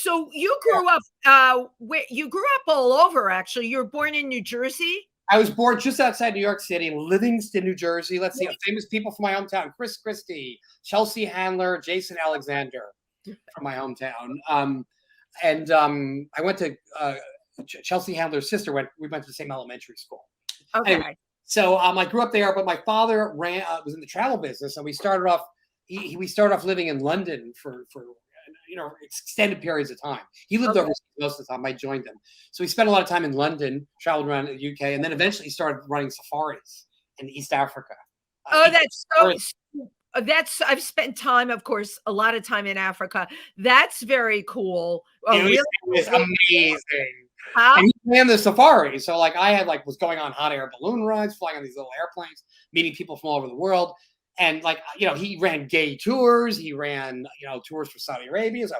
So you grew up, you grew up all over, actually. You were born in New Jersey? I was born just outside New York City, in Livingston, New Jersey. Let's see, famous people from my hometown: Chris Christie, Chelsea Handler, Jason Alexander from my hometown. I went to Chelsea Handler's sister. We went to the same elementary school. Okay. Anyway, so I grew up there, but my father was in the travel business, and we started off. We started off living in London for extended periods of time. He lived overseas most of the time. I joined him, so we spent a lot of time in London, traveled around the UK, and then eventually started running safaris in East Africa. I've spent time, of course, a lot of time in Africa. That's very cool. It was amazing. And he ran the safari, so I was going on hot air balloon rides, flying on these little airplanes, meeting people from all over the world. And he ran gay tours. He ran, tours for Saudi Arabia. So,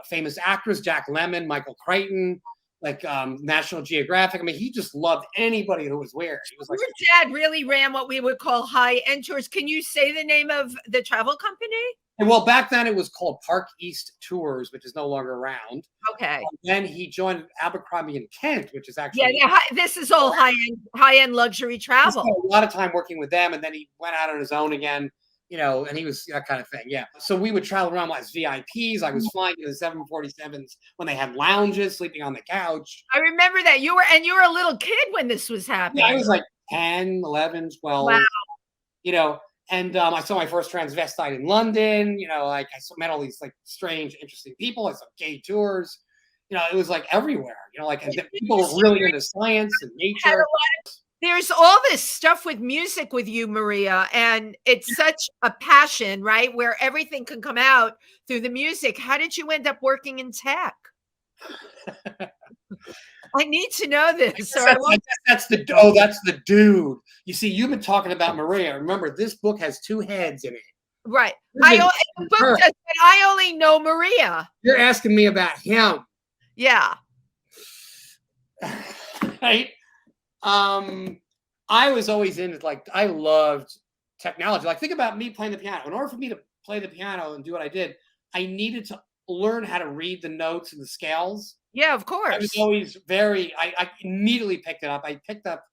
famous actors, Jack Lemmon, Michael Crichton, National Geographic. I mean, he just loved anybody who was weird. He was your dad really ran what we would call high-end tours. Can you say the name of the travel company? Well, back then it was called Park East Tours, which is no longer around. Okay. And then he joined Abercrombie and Kent, which is actually this is all high-end luxury travel. He spent a lot of time working with them, and then he went out on his own again, and he was that kind of thing. Yeah. So we would travel around as VIPs. I was flying in the 747s when they had lounges, sleeping on the couch. I remember that you were a little kid when this was happening. Yeah, I was like 10, 11, 12. Wow. And I saw my first transvestite in London. I met all these strange, interesting people. I saw gay tours. It was everywhere. People were really into science and nature. There's all this stuff with music with you, Maria, and it's such a passion, right? Where everything can come out through the music. How did you end up working in tech? I need to know this. That's the dude. You see, you've been talking about Maria. Remember, this book has two heads in it. Right. I only know Maria. You're asking me about him. Yeah. Right. I was always into I loved technology. Think about me playing the piano. In order for me to play the piano and do what I did, I needed to learn how to read the notes and the scales. Yeah, of course. I was always I immediately picked it up. I picked up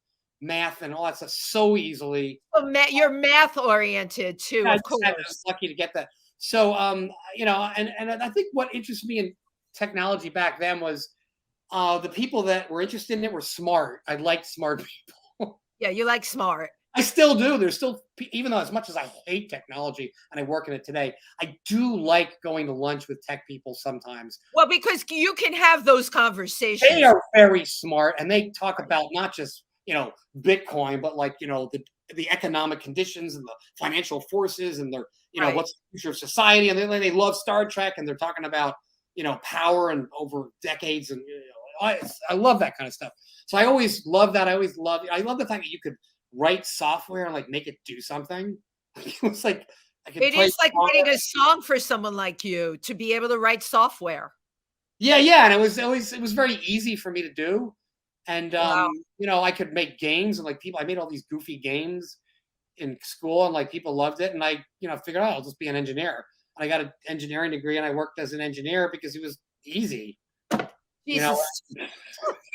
math and all that stuff so easily. So you're math oriented too, of course. I was lucky to get that. So, and I think what interested me in technology back then was the people that were interested in it were smart. I liked smart people. Yeah, you like smart. I still do. There's still, even though as much as I hate technology and I work in it today, I do like going to lunch with tech people sometimes. Well, because you can have those conversations. They are very smart, and they talk about not just, Bitcoin, but the economic conditions and the financial forces and their, what's the future of society. And they love Star Trek, and they're talking about, power and over decades. And I love that kind of stuff. So I always love that. I love the fact that you could write software and make it do something. It was I could. It is like writing a song for someone like you to be able to write software. Yeah, and it was very easy for me to do, and wow. I could make games and I made all these goofy games in school and people loved it, and I figured out I'll just be an engineer. And I got an engineering degree, and I worked as an engineer because it was easy. Jesus.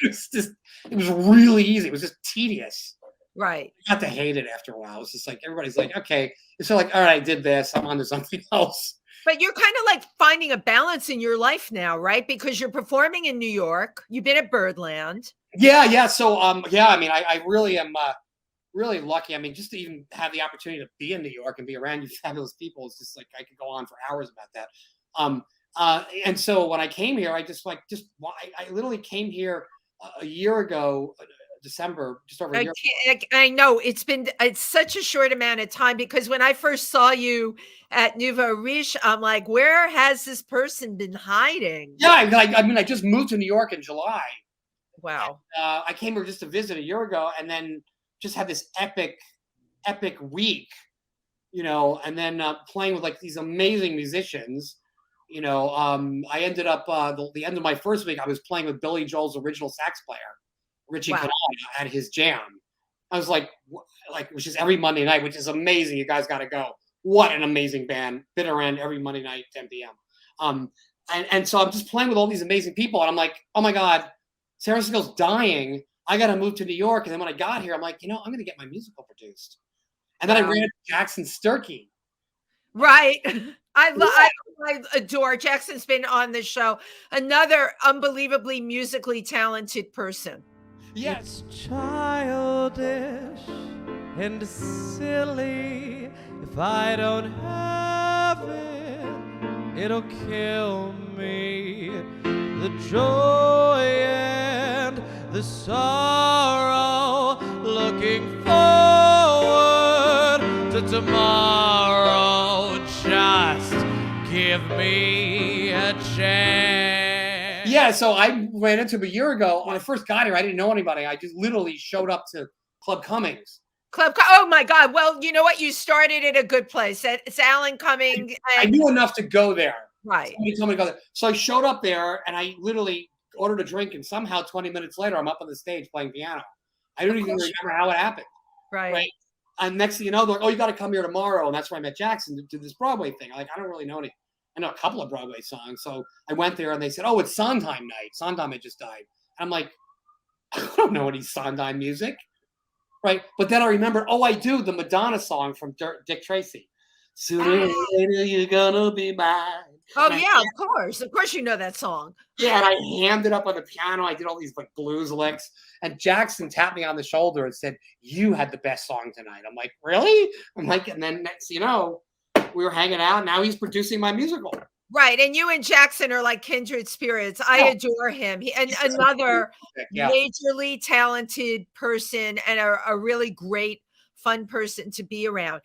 It was really easy. It was just tedious. Right. I got to hate it after a while. It's just everybody's okay. It's all right, I did this. I'm on to something else. But you're kind of finding a balance in your life now, right? Because you're performing in New York. You've been at Birdland. Yeah. So, I really am really lucky. Just to even have the opportunity to be in New York and be around you fabulous people, it's just I could go on for hours about that. And so when I came here, I I literally came here a year ago, December, just over a year. I know it's such a short amount of time, because when I first saw you at Nouveau Riche, I'm like, where has this person been hiding? Yeah, I just moved to New York in July. Wow. And, I came here just to visit a year ago, and then just had this epic week, and then playing with these amazing musicians. I ended up the end of my first week, I was playing with Billy Joel's original sax player, Richie Canada, at his jam. I was which is every Monday night, which is amazing. You guys got to go. What an amazing band. Bitter End every Monday night, 10 p.m. And so I'm just playing with all these amazing people, and I'm like, oh my God, San Francisco's dying. I got to move to New York. And then when I got here, I'm like, I'm going to get my musical produced. And then I ran into Jackson Sturkey. Right. I adore Jackson's been on the show. Another unbelievably musically talented person. Yes, it's childish and silly. If I don't have it, it'll kill me. The joy and the sorrow, looking forward to tomorrow. Just give me a chance. Yeah, so I ran into him a year ago. When I first got here, I didn't know anybody. I just literally showed up to Club Cummings. Oh my God. Well, you know what? You started at a good place. It's Alan Cumming. I knew enough to go there. Right. Somebody told me to go there. So I showed up there and I literally ordered a drink, and somehow 20 minutes later, I'm up on the stage playing piano. I don't even remember how it happened. Right. And next thing you know, they're like, oh, you got to come here tomorrow. And that's where I met Jackson to do this Broadway thing. Like, I don't really know any. I know a couple of Broadway songs. So I went there and they said, oh, it's Sondheim night. Sondheim had just died. And I'm like, I don't know any Sondheim music. Right. But then I remembered, oh, I do, the Madonna song from Dick Tracy. Sooner or later, you're gonna be mine. Oh, yeah, of course. Of course you know that song. Yeah, and I hammed it up on the piano. I did all these like blues licks. And Jackson tapped me on the shoulder and said, you had the best song tonight. I'm like, really? I'm like, and then next, we were hanging out. Now he's producing my musical. Right. And you and Jackson are like kindred spirits. I adore him. And another majorly talented person and a really great, fun person to be around.